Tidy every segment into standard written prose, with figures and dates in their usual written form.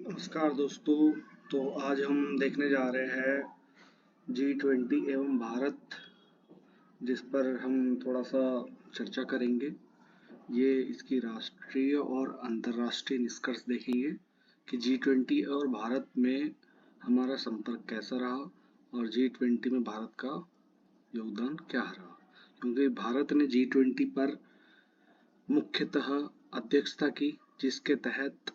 नमस्कार दोस्तों। तो आज हम देखने जा रहे हैं G20 एवं भारत, जिस पर हम थोड़ा सा चर्चा करेंगे। ये इसकी राष्ट्रीय और अंतर्राष्ट्रीय निष्कर्ष देखेंगे कि G20 और भारत में हमारा संपर्क कैसा रहा और G20 में भारत का योगदान क्या रहा। क्योंकि भारत ने G20 पर मुख्यतः अध्यक्षता की, जिसके तहत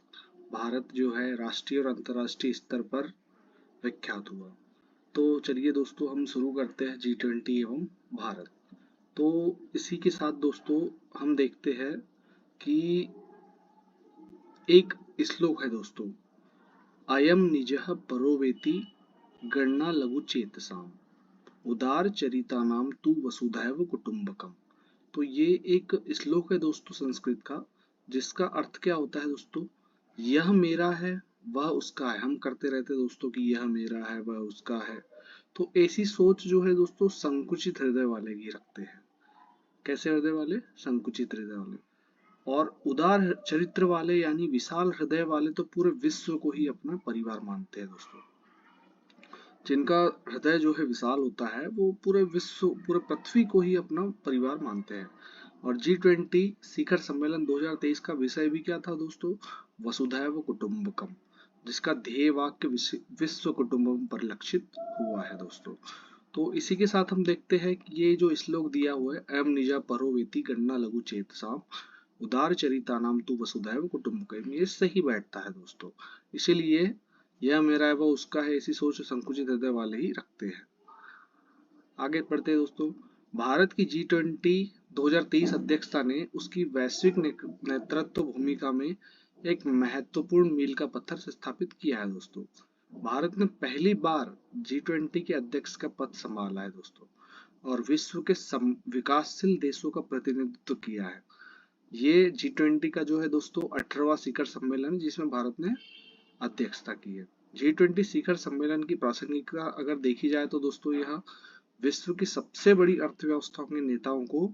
भारत जो है राष्ट्रीय और अंतर्राष्ट्रीय स्तर पर विख्यात हुआ। तो चलिए दोस्तों, हम शुरू करते हैं G20 एवं भारत। तो इसी के साथ दोस्तों हम देखते हैं कि एक श्लोक है दोस्तों, अयम निजः परो वेति गणना लघु चेतसाम उदार चरितानाम तु वसुधैव कुटुंबकम। तो ये एक श्लोक है दोस्तों संस्कृत का, जिसका अर्थ क्या होता है दोस्तों, यह मेरा है वह उसका है। हम करते रहते दोस्तों कि यह मेरा है वह उसका है। तो ऐसी सोच जो है दोस्तों संकुचित हृदय वाले की रखते हैं। कैसे हृदय वाले? संकुचित हृदय वाले। और उदार चरित्र वाले यानी विशाल हृदय वाले तो पूरे विश्व को ही अपना परिवार मानते हैं दोस्तों। जिनका हृदय जो है विशाल होता है वो पूरे विश्व, पूरे पृथ्वी को ही अपना परिवार मानते हैं। और G20 शिखर सम्मेलन 2023 का विषय भी क्या था दोस्तों? वसुधैव कुटुंबकम, जिसका ध्येय वाक्य विश्व कुटुंबम पर लक्षित हुआ है दोस्तों। तो इसी के साथ हम देखते हैं कि ये जो श्लोक दिया हुआ है, अयम निजा परो वेति गणना लघु चेतसाम उदार चरितानाम तु वसुधैव कुटुंबकम, ये सही बैठता है दोस्तों। इसीलिए यह मेरा है वह उसका है, ऐसी सोच संकुचित हृदय वाले ही रखते हैं। आगे बढ़ते हैं दोस्तों। भारत की G20 2023 अध्यक्षता ने उसकी वैश्विक नेतृत्व भूमिका में एक महत्वपूर्ण मील का पत्थर स्थापित किया है दोस्तों। भारत ने पहली बार G20 के अध्यक्ष का पद संभाला है दोस्तों, और विश्व के विकासशील देशों का प्रतिनिधित्व किया है। ये G20 का जो है दोस्तों 18वां शिखर सम्मेलन, जिसमें भारत ने अध्यक्षता की है। G20 शिखर सम्मेलन की प्रासंगिकता अगर देखी जाए तो दोस्तों यह विश्व की सबसे बड़ी अर्थव्यवस्थाओं के नेताओं को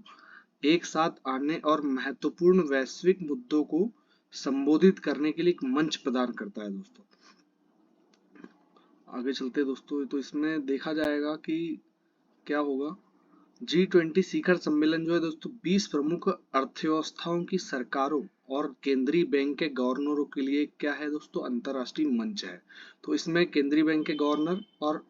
एक साथ आने और महत्वपूर्ण वैश्विक मुद्दों को संबोधित करने के लिए एक मंच प्रदान करता है दोस्तों। आगे चलते दोस्तों, तो इसमें देखा जाएगा कि क्या होगा। G20 शिखर सम्मेलन जो है दोस्तों 20 प्रमुख अर्थव्यवस्थाओं की सरकारों और केंद्रीय बैंक के गवर्नरों के लिए क्या है दोस्तों? अंतरराष्ट्रीय मंच है। तो इसमें केंद्रीय बैंक के गवर्नर और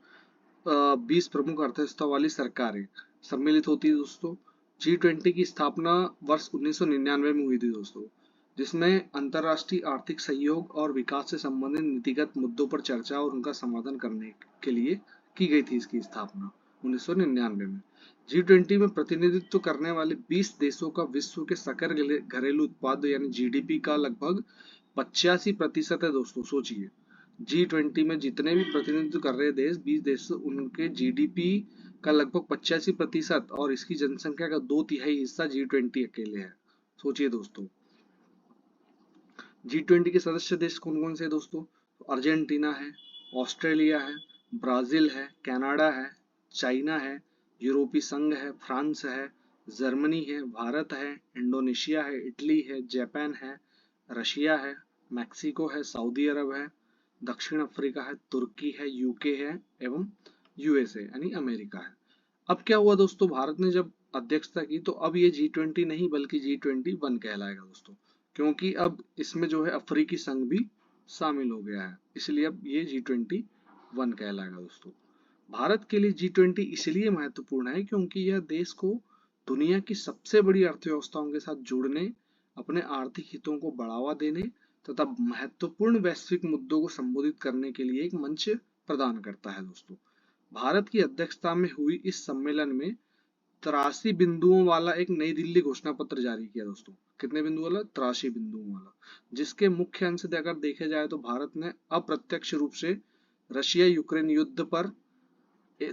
20 प्रमुख अर्थव्यवस्था वाली सरकारें सम्मिलित होती है दोस्तों। G20 की स्थापना वर्ष 1999 में हुई थी दोस्तों, जिसमें अंतरराष्ट्रीय आर्थिक सहयोग और विकास से संबंधित नीतिगत मुद्दों पर चर्चा और उनका समाधान करने के लिए की गई थी इसकी स्थापना 1999 में। G20 में प्रतिनिधित्व करने वाले 20 देशों का विश्व के सकल घरेलू उत्पाद यानी GDP का लगभग 85% है दोस्तों। सोचिए, G20 में जितने भी प्रतिनिधित्व कर रहे देश, 20 देश, उनके GDP का लगभग 85%, और इसकी जनसंख्या का 2/3 हिस्सा G20 अकेले है। सोचिए दोस्तों। G20 के सदस्य देश कौन कौन से हैं दोस्तों? अर्जेंटीना है, ऑस्ट्रेलिया है, ब्राजील है, कनाडा है, चाइना है, यूरोपीय संघ है, फ्रांस है, जर्मनी है, भारत है, इंडोनेशिया है, इटली है, जापान है, रशिया है, मैक्सिको है, सऊदी अरब है, दक्षिण अफ्रीका है, तुर्की है, यूके है एवं USA यानी अमेरिका है। अब क्या हुआ दोस्तों, भारत ने जब अध्यक्षता की तो अब ये G20 नहीं बल्कि G21 कहलाएगा दोस्तों, क्योंकि अब इसमें जो है अफ्रीकी संघ भी शामिल हो गया है, इसलिए अब ये G21 कहलाएगा दोस्तों। भारत के लिए G20 इसलिए महत्वपूर्ण है क्योंकि यह देश को दुनिया की सबसे बड़ी अर्थव्यवस्थाओं के साथ जुड़ने, अपने आर्थिक हितों को बढ़ावा देने तथा महत्वपूर्ण वैश्विक मुद्दों को संबोधित करने के लिए एक मंच प्रदान करता है दोस्तों। भारत की अध्यक्षता में हुई इस सम्मेलन में 83 बिंदुओं वाला एक नई दिल्ली घोषणा पत्र जारी किया दोस्तों। कितने बिंदु वाला? 83 बिंदुओं वाला, जिसके मुख्य अंश अगर देखे जाए तो भारत ने अप्रत्यक्ष रूप से रशिया यूक्रेन युद्ध पर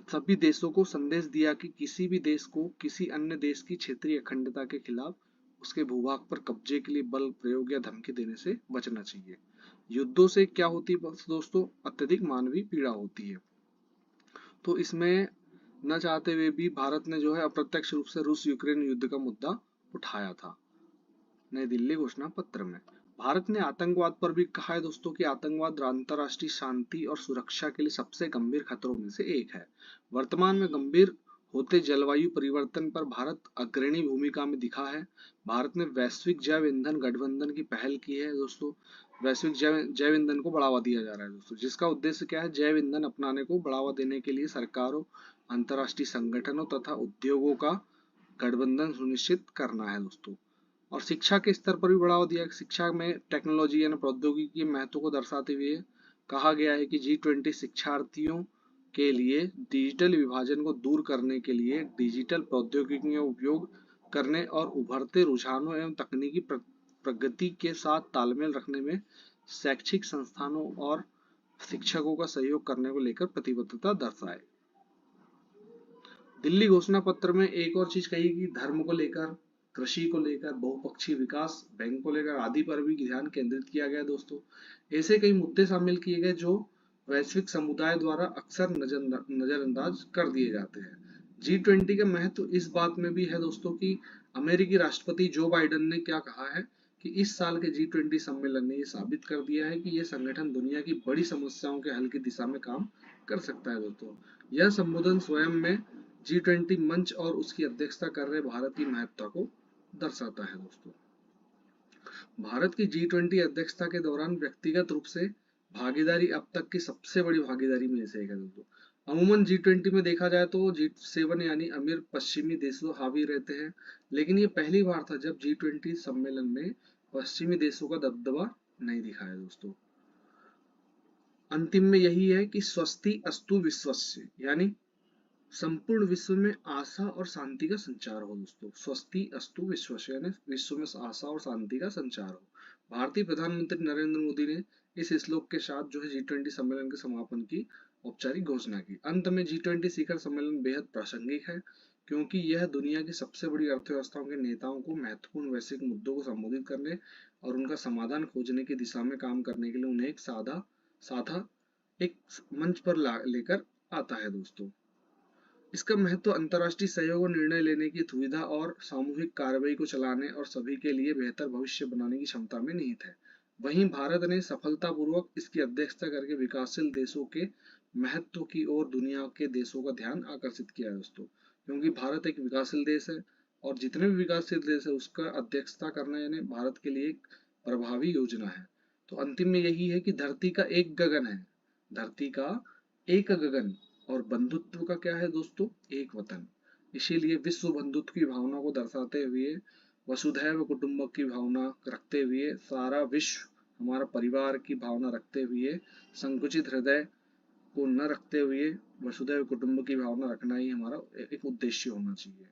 सभी देशों को संदेश दिया कि किसी भी देश को किसी अन्य देश की क्षेत्रीय अखंडता के खिलाफ उसके भूभाग पर कब्जे के लिए बल प्रयोग या धमकी देने से बचना चाहिए। युद्धों से क्या होती है दोस्तों? अत्यधिक मानवीय पीड़ा होती है। तो इसमें न चाहते हुए भी भारत ने जो है अप्रत्यक्ष रूप से रूस यूक्रेन युद्ध का मुद्दा उठाया था नई दिल्ली घोषणा पत्र में। भारत ने आतंकवाद पर भी कहा है दोस्तों कि आतंकवाद अंतर्राष्ट्रीय शांति और सुरक्षा के लिए सबसे गंभीर खतरों में से एक है। वर्तमान में गंभीर होते जलवायु परिवर्तन पर भारत अग्रणी भूमिका में दिखा है। भारत ने वैश्विक जैव ईंधन गठबंधन की पहल की है दोस्तों। वैश्विक जैव ईंधन को बढ़ावा दिया जा रहा है दोस्तों, जिसका उद्देश्य क्या है? जैव ईंधन अपनाने को बढ़ावा देने के लिए सरकारों, अंतर्राष्ट्रीय संगठनों तथा उद्योगों का गठबंधन सुनिश्चित करना है दोस्तों। और शिक्षा के स्तर पर भी बढ़ावा दिया। शिक्षा में टेक्नोलॉजी यानी प्रौद्योगिकी के महत्व को दर्शाते हुए कहा गया है कि G20 शिक्षार्थियों के लिए डिजिटल विभाजन को दूर करने के लिए डिजिटल प्रौद्योगिकी का उपयोग करने और उभरते रुझानों एवं तकनीकी प्रगति के साथ तालमेल रखने में शैक्षिक संस्थानों और शिक्षकों का सहयोग करने को लेकर प्रतिबद्धता दर्शाए। दिल्ली घोषणा पत्र में एक और चीज कही कि धर्म को लेकर, कृषि को लेकर, बहुपक्षीय विकास बैंक को लेकर आदि पर भी ध्यान केंद्रित किया गया दोस्तों। ऐसे कई मुद्दे शामिल किए गए जो वैश्विक समुदाय द्वारा अक्सर नजरअंदाज कर दिए जाते हैं। G20 का महत्व इस बात में भी है दोस्तों कि अमेरिकी राष्ट्रपति जो बाइडेन ने क्या कहा है कि इस साल के G20 सम्मेलन ने यह साबित कर दिया है कि यह संगठन दुनिया की बड़ी समस्याओं के हल की दिशा में काम कर सकता है दोस्तों। यह संबोधन स्वयं में G20 मंच और उसकी अध्यक्षता कर रहे भारत की महत्ता को दर्शाता है दोस्तों। भारत की G20 अध्यक्षता के दौरान व्यक्तिगत रूप से भागीदारी अब तक की सबसे बड़ी भागीदारी में से एक है दोस्तों। अमूमन G20 में देखा जाए तो G7 यानी अमीर पश्चिमी देशों हावी रहते हैं, लेकिन ये पहली बार था जब G20 सम्मेलन में पश्चिमी देशों का दबदबा नहीं दिखाया दोस्तों। अंतिम में यही है कि स्वस्ति अस्तु विश्वस्य, यानी संपूर्ण विश्व में आशा और शांति का संचार हो दोस्तों। स्वस्ति अस्तु विश्वस्य यानी विश्व में आशा और शांति का संचार हो। भारतीय प्रधानमंत्री नरेंद्र मोदी ने इस श्लोक के साथ जो है G20 सम्मेलन के समापन की औपचारिक घोषणा की। अंत में G20 शिखर सम्मेलन बेहद प्रासंगिक है, क्योंकि यह दुनिया की सबसे बड़ी अर्थव्यवस्थाओं के नेताओं को महत्वपूर्ण वैश्विक मुद्दों को संबोधित करने और उनका समाधान खोजने की दिशा में काम करने के लिए उन्हें एक मंच पर लेकर आता है दोस्तों। इसका महत्व अंतर्राष्ट्रीय सहयोग और निर्णय लेने की सुविधा और सामूहिक कार्रवाई को चलाने और सभी के लिए बेहतर भविष्य बनाने की क्षमता में निहित है। वहीं भारत ने सफलतापूर्वक इसकी अध्यक्षता करके विकासशील देशों के महत्व की ओर दुनिया के देशों का ध्यान आकर्षित किया है दोस्तों। क्योंकि भारत एक विकासशील देश है और जितने भी विकासशील देश है उसका अध्यक्षता करना यानी भारत के लिए एक प्रभावी योजना है। तो अंतिम में यही है कि धरती का एक गगन है, धरती का एक गगन और बंधुत्व का क्या है दोस्तों? एक वतन। इसीलिए विश्व बंधुत्व की भावना को दर्शाते हुए, वसुधैव कुटुंबक की भावना रखते हुए, सारा विश्व हमारा परिवार की भावना रखते हुए, संकुचित हृदय को न रखते हुए वसुधैव कुटुंबक की भावना रखना ही हमारा एक उद्देश्य होना चाहिए।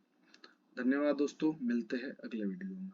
धन्यवाद दोस्तों, मिलते हैं अगले वीडियो में।